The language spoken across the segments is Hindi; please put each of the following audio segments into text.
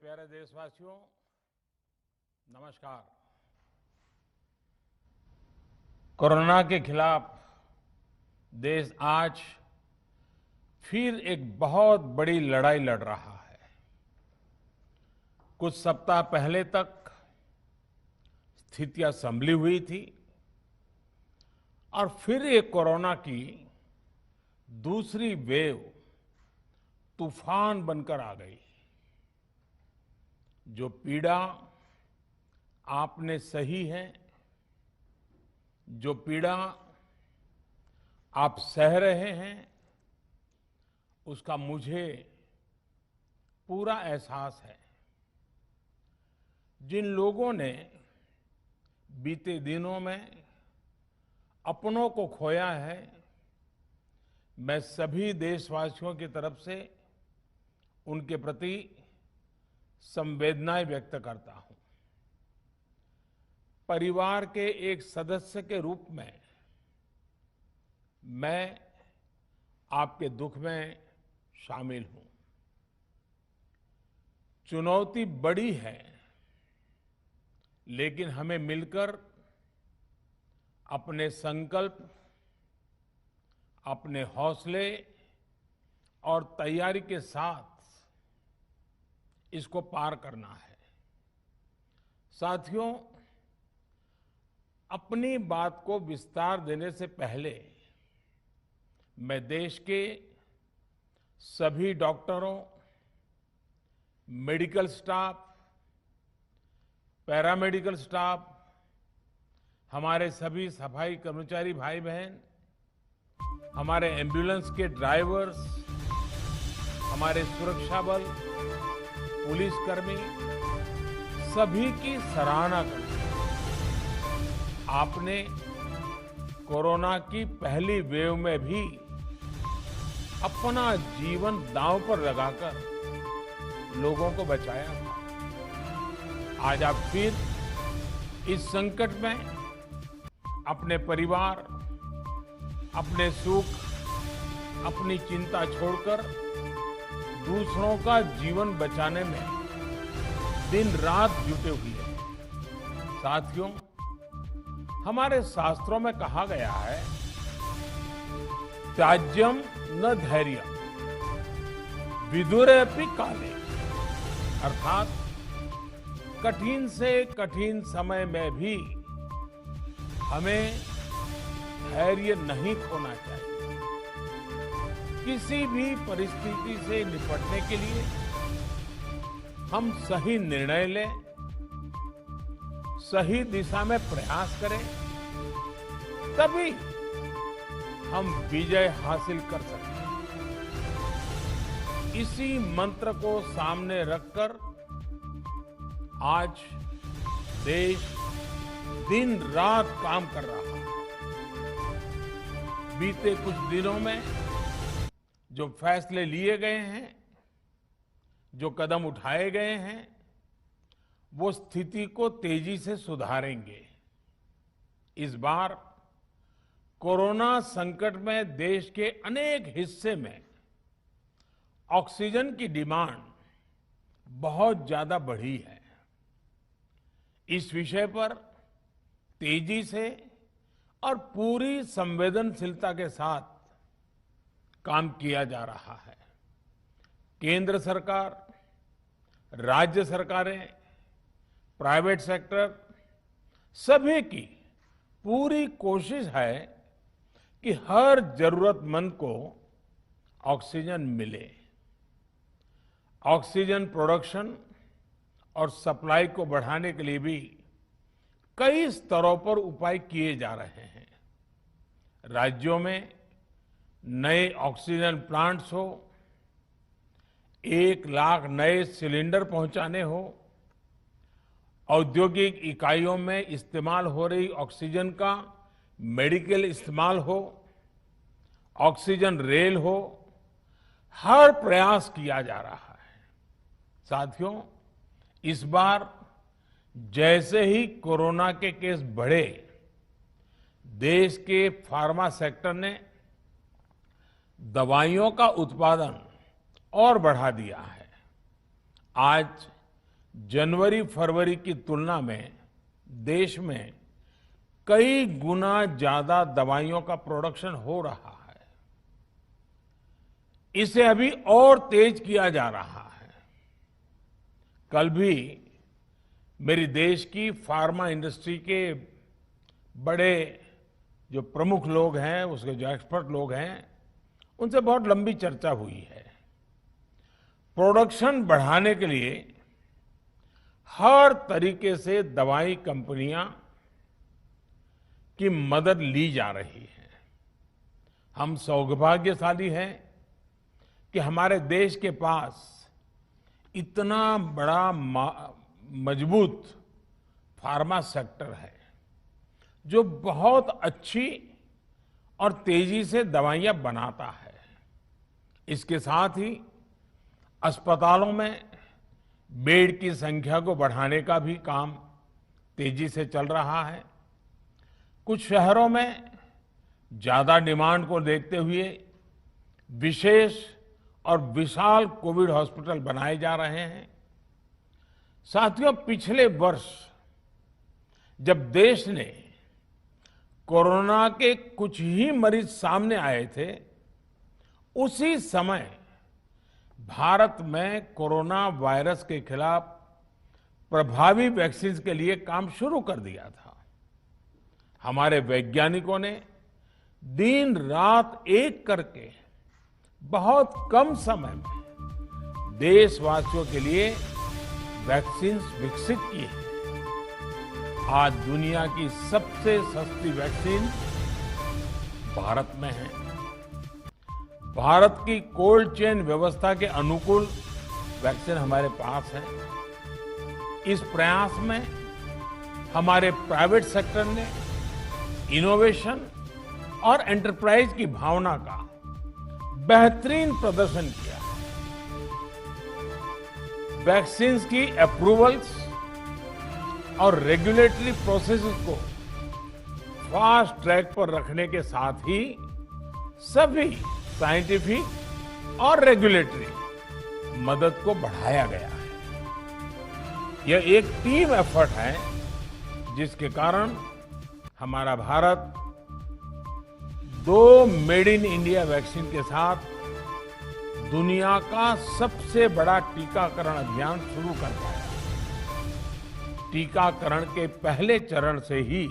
प्यारे देशवासियों, नमस्कार। कोरोना के खिलाफ देश आज फिर एक बहुत बड़ी लड़ाई लड़ रहा है। कुछ सप्ताह पहले तक स्थितियां संभली हुई थी और फिर एक कोरोना की दूसरी वेव तूफान बनकर आ गई। जो पीड़ा आपने सही है, जो पीड़ा आप सह रहे हैं, उसका मुझे पूरा एहसास है। जिन लोगों ने बीते दिनों में अपनों को खोया है, मैं सभी देशवासियों की तरफ से उनके प्रति संवेदनाएं व्यक्त करता हूं। परिवार के एक सदस्य के रूप में मैं आपके दुख में शामिल हूं। चुनौती बड़ी है, लेकिन हमें मिलकर अपने संकल्प, अपने हौसले और तैयारी के साथ इसको पार करना है। साथियों, अपनी बात को विस्तार देने से पहले मैं देश के सभी डॉक्टरों, मेडिकल स्टाफ, पैरामेडिकल स्टाफ, हमारे सभी सफाई कर्मचारी भाई बहन, हमारे एम्बुलेंस के ड्राइवर्स, हमारे सुरक्षा बल, पुलिसकर्मी, सभी की सराहना करता हूं। आपने कोरोना की पहली वेव में भी अपना जीवन दांव पर लगाकर लोगों को बचाया था। आज आप फिर इस संकट में अपने परिवार, अपने सुख, अपनी चिंता छोड़कर दूसरों का जीवन बचाने में दिन रात जुटे हुए हैं। साथियों, हमारे शास्त्रों में कहा गया है, त्याज्यम न धैर्यम विदुरेऽपि काले, अर्थात कठिन से कठिन समय में भी हमें धैर्य नहीं खोना चाहिए। किसी भी परिस्थिति से निपटने के लिए हम सही निर्णय लें, सही दिशा में प्रयास करें, तभी हम विजय हासिल कर सकते हैं। इसी मंत्र को सामने रखकर आज देश दिन रात काम कर रहा है। बीते कुछ दिनों में जो फैसले लिए गए हैं, जो कदम उठाए गए हैं, वो स्थिति को तेजी से सुधारेंगे। इस बार कोरोना संकट में देश के अनेक हिस्से में ऑक्सीजन की डिमांड बहुत ज्यादा बढ़ी है। इस विषय पर तेजी से और पूरी संवेदनशीलता के साथ काम किया जा रहा है। केंद्र सरकार, राज्य सरकारें, प्राइवेट सेक्टर, सभी की पूरी कोशिश है कि हर जरूरतमंद को ऑक्सीजन मिले। ऑक्सीजन प्रोडक्शन और सप्लाई को बढ़ाने के लिए भी कई स्तरों पर उपाय किए जा रहे हैं। राज्यों में नए ऑक्सीजन प्लांट्स हो, 1 लाख नए सिलेंडर पहुंचाने हो, औद्योगिक इकाइयों में इस्तेमाल हो रही ऑक्सीजन का मेडिकल इस्तेमाल हो, ऑक्सीजन रेल हो, हर प्रयास किया जा रहा है। साथियों, इस बार जैसे ही कोरोना के केस बढ़े, देश के फार्मा सेक्टर ने दवाइयों का उत्पादन और बढ़ा दिया है। आज जनवरी फरवरी की तुलना में देश में कई गुना ज्यादा दवाइयों का प्रोडक्शन हो रहा है। इसे अभी और तेज किया जा रहा है। कल भी मेरी देश की फार्मा इंडस्ट्री के बड़े जो प्रमुख लोग हैं, उसके जो एक्सपर्ट लोग हैं, उनसे बहुत लंबी चर्चा हुई है। प्रोडक्शन बढ़ाने के लिए हर तरीके से दवाई कंपनियां की मदद ली जा रही है। हम सौभाग्यशाली हैं कि हमारे देश के पास इतना बड़ा मजबूत फार्मा सेक्टर है जो बहुत अच्छी और तेजी से दवाइयां बनाता है। इसके साथ ही अस्पतालों में बेड की संख्या को बढ़ाने का भी काम तेजी से चल रहा है। कुछ शहरों में ज्यादा डिमांड को देखते हुए विशेष और विशाल कोविड हॉस्पिटल बनाए जा रहे हैं। साथियों, पिछले वर्ष जब देश ने कोरोना के कुछ ही मरीज सामने आए थे, उसी समय भारत में कोरोना वायरस के खिलाफ प्रभावी वैक्सीन के लिए काम शुरू कर दिया था। हमारे वैज्ञानिकों ने दिन रात एक करके बहुत कम समय में देशवासियों के लिए वैक्सीन विकसित की है। आज दुनिया की सबसे सस्ती वैक्सीन भारत में है। भारत की कोल्ड चेन व्यवस्था के अनुकूल वैक्सीन हमारे पास है। इस प्रयास में हमारे प्राइवेट सेक्टर ने इनोवेशन और एंटरप्राइज की भावना का बेहतरीन प्रदर्शन किया। वैक्सीन की अप्रूवल्स और रेगुलेटरी प्रोसेसेस को फास्ट ट्रैक पर रखने के साथ ही सभी साइंटिफिक और रेगुलेटरी मदद को बढ़ाया गया है। यह एक टीम एफर्ट है जिसके कारण हमारा Bharat 2 made in India vaccine के साथ दुनिया का सबसे बड़ा टीकाकरण अभियान शुरू कर पाया। टीकाकरण के पहले चरण से ही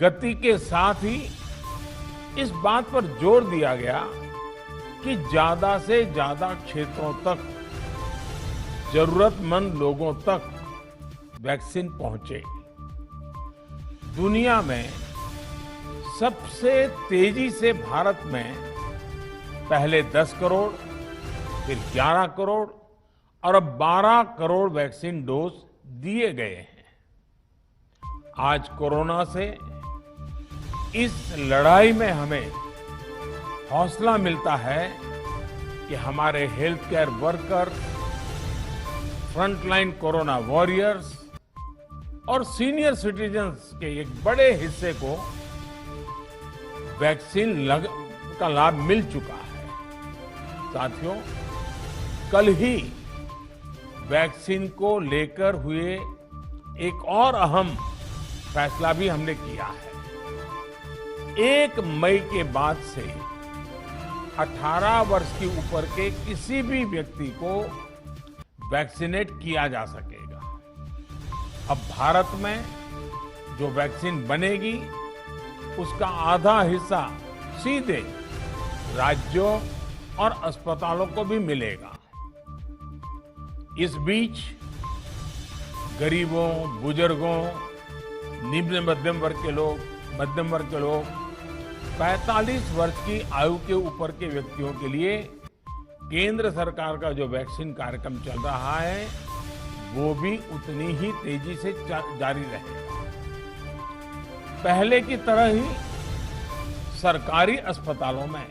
गति के साथ ही इस बात पर जोर दिया गया कि ज्यादा से ज्यादा क्षेत्रों तक, जरूरतमंद लोगों तक वैक्सीन पहुंचे। दुनिया में सबसे तेजी से भारत में पहले 10 करोड़, फिर 11 करोड़ और अब 12 करोड़ वैक्सीन डोज दिए गए हैं। आज कोरोना से इस लड़ाई में हमें हौसला मिलता है कि हमारे health care worker, frontline corona warriors और सीनियर सिटीजन्स के एक बड़े हिस्से को वैक्सीन का लाभ मिल चुका है। साथियों, कल ही वैक्सीन को लेकर हुए एक और अहम फैसला भी हमने किया है। 1 मई के बाद से 18 वर्ष की ऊपर के किसी भी व्यक्ति को वैक्सीनेट किया जा सकेगा। अब भारत में जो वैक्सीन बनेगी उसका आधा हिस्सा सीधे राज्यों और अस्पतालों को भी मिलेगा। इस बीच गरीबों, बुजुर्गों, निम्न मध्यम वर्ग के लोग 45 वर्ष की आयु के ऊपर के व्यक्तियों के लिए केंद्र सरकार का जो वैक्सीन कार्यक्रम चल रहा है वो भी उतनी ही तेजी से जारी रहेगा। पहले की तरह ही सरकारी अस्पतालों में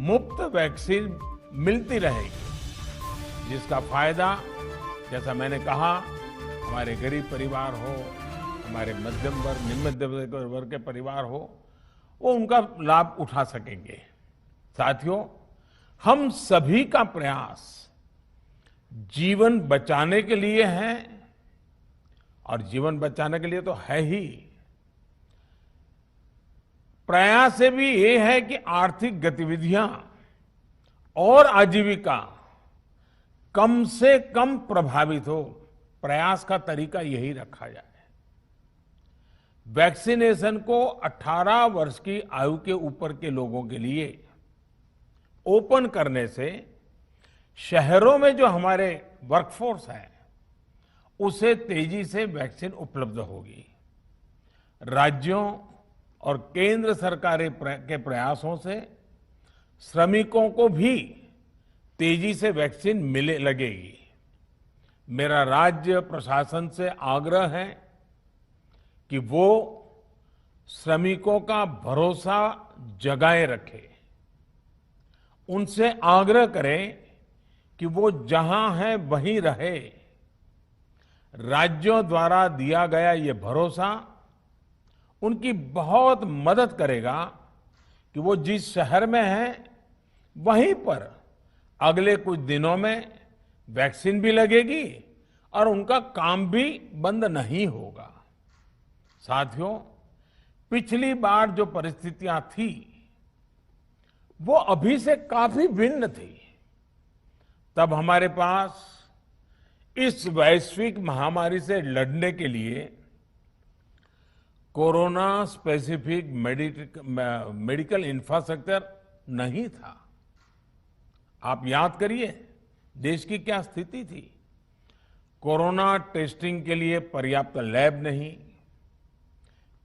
मुफ्त वैक्सीन मिलती रहेगी, जिसका फायदा, जैसा मैंने कहा, हमारे गरीब परिवार हो, हमारे मध्यम वर्ग, निम्न मध्यम वर्ग के परिवार हो, वो उनका लाभ उठा सकेंगे। साथियों, हम सभी का प्रयास जीवन बचाने के लिए है, और जीवन बचाने के लिए तो है ही। प्रयास से भी ये है कि आर्थिक गतिविधियां और आजीविका कम से कम प्रभावित हो। प्रयास का तरीका यही रखा जाए। वैक्सीनेशन को 18 वर्ष की आयु के ऊपर के लोगों के लिए ओपन करने से शहरों में जो हमारे वर्कफोर्स है उसे तेजी से वैक्सीन उपलब्ध होगी। राज्यों और केंद्र सरकार के प्रयासों से श्रमिकों को भी तेजी से वैक्सीन मिले लगेगी। मेरा राज्य प्रशासन से आग्रह है कि वो श्रमिकों का भरोसा जगाए रखे। उनसे आग्रह करें कि वो जहां है वहीं रहे। राज्यों द्वारा दिया गया ये भरोसा उनकी बहुत मदद करेगा कि वो जिस शहर में हैं वहीं पर अगले कुछ दिनों में वैक्सीन भी लगेगी और उनका काम भी बंद नहीं होगा। साथियों, पिछली बार जो परिस्थितियां थी वो अभी से काफी भिन्न थी। तब हमारे पास इस वैश्विक महामारी से लड़ने के लिए कोरोना स्पेसिफिक मेडिकल इंफ्रास्ट्रक्चर नहीं था। आप याद करिए देश की क्या स्थिति थी। कोरोना टेस्टिंग के लिए पर्याप्त लैब नहीं,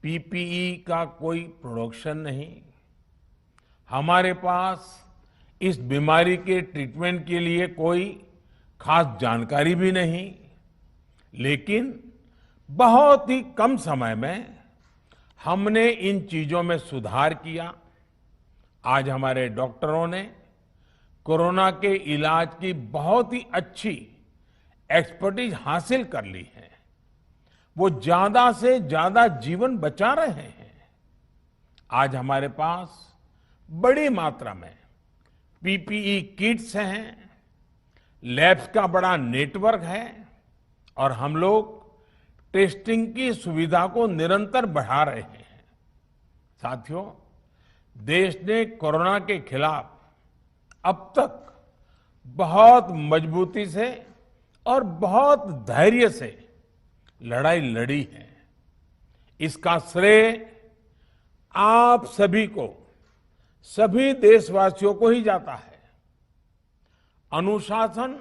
पीपीई का कोई प्रोडक्शन नहीं, हमारे पास इस बीमारी के ट्रीटमेंट के लिए कोई खास जानकारी भी नहीं। लेकिन बहुत ही कम समय में हमने इन चीजों में सुधार किया। आज हमारे डॉक्टरों ने कोरोना के इलाज की बहुत ही अच्छी एक्सपर्टीज हासिल कर ली है। वो ज्यादा से ज्यादा जीवन बचा रहे हैं। आज हमारे पास बड़ी मात्रा में पीपीई किट्स हैं, लैब्स का बड़ा नेटवर्क है और हम लोग टेस्टिंग की सुविधा को निरंतर बढ़ा रहे हैं। साथियों, देश ने कोरोना के खिलाफ अब तक बहुत मजबूती से और बहुत धैर्य से लड़ाई लड़ी है। इसका श्रेय आप सभी को, सभी देशवासियों को ही जाता है। अनुशासन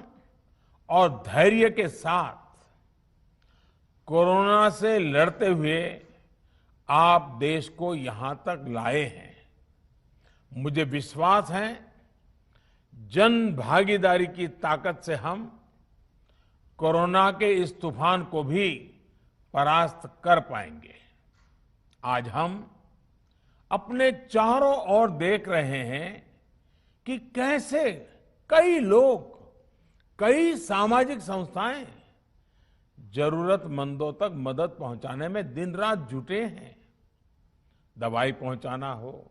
और धैर्य के साथ कोरोना से लड़ते हुए आप देश को यहां तक लाए हैं। मुझे विश्वास है जन भागीदारी की ताकत से हम कोरोना के इस तूफान को भी परास्त कर पाएंगे। आज हम अपने चारों ओर देख रहे हैं कि कैसे कई लोग, कई सामाजिक संस्थाएं जरूरतमंदों तक मदद पहुंचाने में दिन रात जुटे हैं। दवाई पहुंचाना हो,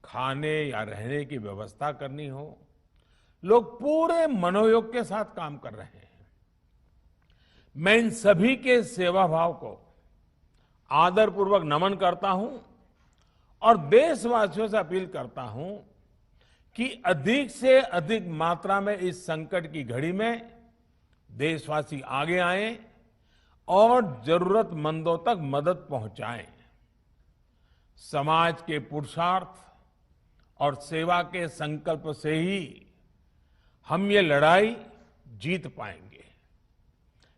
खाने या रहने की व्यवस्था करनी हो, लोग पूरे मनोयोग के साथ काम कर रहे हैं। मैं इन सभी के सेवा भाव को आदरपूर्वक नमन करता हूं और देशवासियों से अपील करता हूं कि अधिक से अधिक मात्रा में इस संकट की घड़ी में देशवासी आगे आएं और जरूरतमंदों तक मदद पहुंचाएं। समाज के पुरुषार्थ और सेवा के संकल्प से ही हम ये लड़ाई जीत पाएंगे।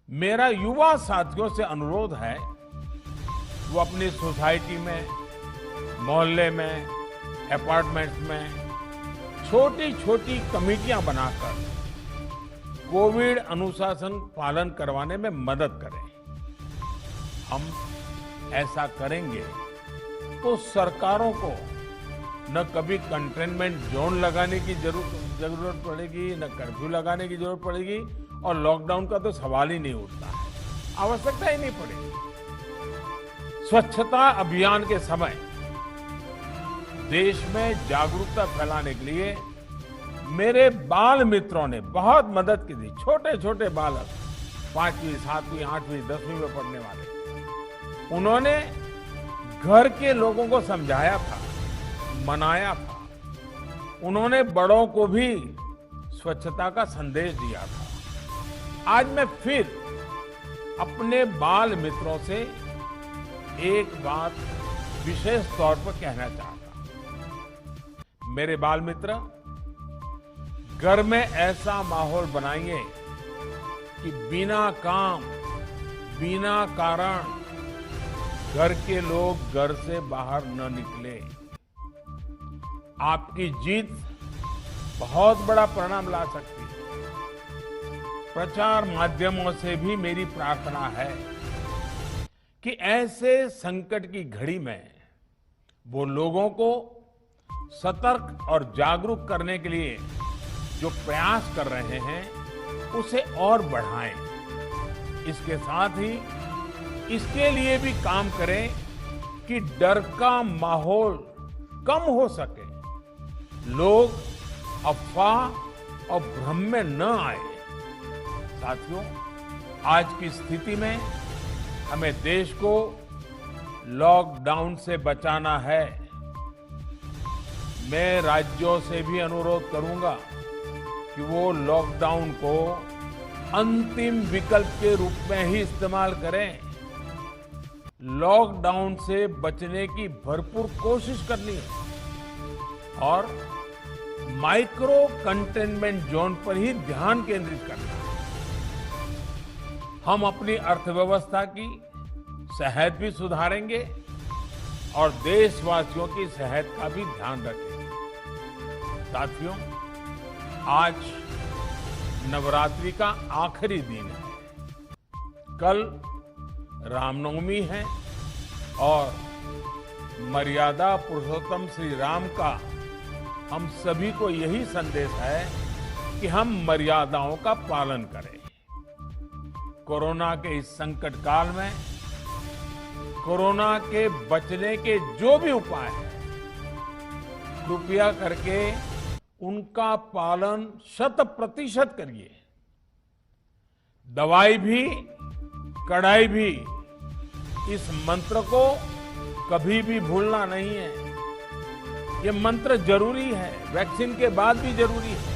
मेरा युवा साथियों से अनुरोध है वो अपनी सोसाइटी में, मोहल्ले में, अपार्टमेंट्स में छोटी छोटी कमेटियां बनाकर कोविड अनुशासन पालन करवाने में मदद करें। हम ऐसा करेंगे तो सरकारों को न कभी कंटेनमेंट जोन लगाने की जरूरत पड़ेगी, न कर्फ्यू लगाने की जरूरत पड़ेगी और लॉकडाउन का तो सवाल ही नहीं उठता है, आवश्यकता ही नहीं पड़ेगी। स्वच्छता अभियान के समय देश में जागरूकता फैलाने के लिए मेरे बाल मित्रों ने बहुत मदद की थी। छोटे छोटे बालक, 5वीं, 7वीं, 8वीं, 10वीं में पढ़ने वाले, उन्होंने घर के लोगों को समझाया था, मनाया था। उन्होंने बड़ों को भी स्वच्छता का संदेश दिया था। आज मैं फिर अपने बाल मित्रों से एक बात विशेष तौर पर कहना चाहता हूं। मेरे बाल मित्र, घर में ऐसा माहौल बनाइए कि बिना काम, बिना कारण घर के लोग घर से बाहर न निकले। आपकी जीत बहुत बड़ा परिणाम ला सकती है। प्रचार माध्यमों से भी मेरी प्रार्थना है कि ऐसे संकट की घड़ी में वो लोगों को सतर्क और जागरूक करने के लिए जो प्रयास कर रहे हैं उसे और बढ़ाएं। इसके साथ ही इसके लिए भी काम करें कि डर का माहौल कम हो सके, लोग अफवाह और भ्रम में न आए। साथियों, आज की स्थिति में हमें देश को लॉकडाउन से बचाना है। मैं राज्यों से भी अनुरोध करूंगा कि वो लॉकडाउन को अंतिम विकल्प के रूप में ही इस्तेमाल करें। लॉकडाउन से बचने की भरपूर कोशिश करनी है और माइक्रो कंटेनमेंट जोन पर ही ध्यान केंद्रित करना है। हम अपनी अर्थव्यवस्था की सेहत भी सुधारेंगे और देशवासियों की सेहत का भी ध्यान रखेंगे। साथियों, आज नवरात्रि का आखिरी दिन है। कल रामनवमी है और मर्यादा पुरुषोत्तम श्री राम का हम सभी को यही संदेश है कि हम मर्यादाओं का पालन करें। कोरोना के इस संकट काल में कोरोना के बचने के जो भी उपाय हैं, कृपया करके उनका पालन 100% करिए। दवाई भी, कड़ाई भी, इस मंत्र को कभी भी भूलना नहीं है। ये मंत्र जरूरी है, वैक्सीन के बाद भी जरूरी है।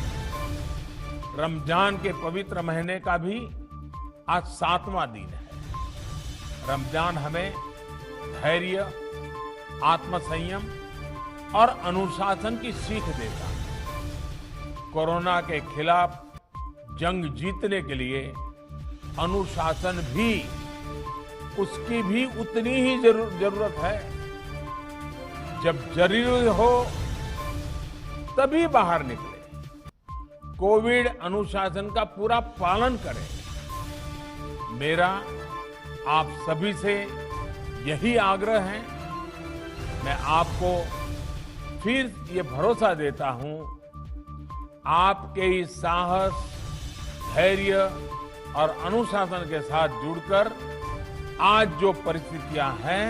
रमजान के पवित्र महीने का भी आज 7वां दिन है। रमजान हमें धैर्य, आत्मसंयम और अनुशासन की सीख देता है। कोरोना के खिलाफ जंग जीतने के लिए अनुशासन भी, उसकी भी उतनी ही जरूरत है। जब जरूरी हो तभी बाहर निकले। कोविड अनुशासन का पूरा पालन करें। मेरा आप सभी से यही आग्रह है। मैं आपको फिर ये भरोसा देता हूं, आपके इस साहस, धैर्य और अनुशासन के साथ जुड़कर आज जो परिस्थितियां हैं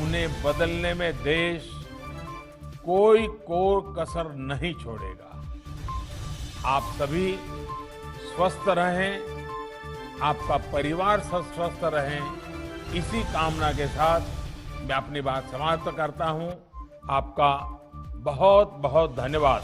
उन्हें बदलने में देश कोई कसर नहीं छोड़ेगा। आप सभी स्वस्थ रहें, आपका परिवार स्वस्थ रहे, इसी कामना के साथ मैं अपनी बात समाप्त करता हूं। आपका बहुत बहुत धन्यवाद।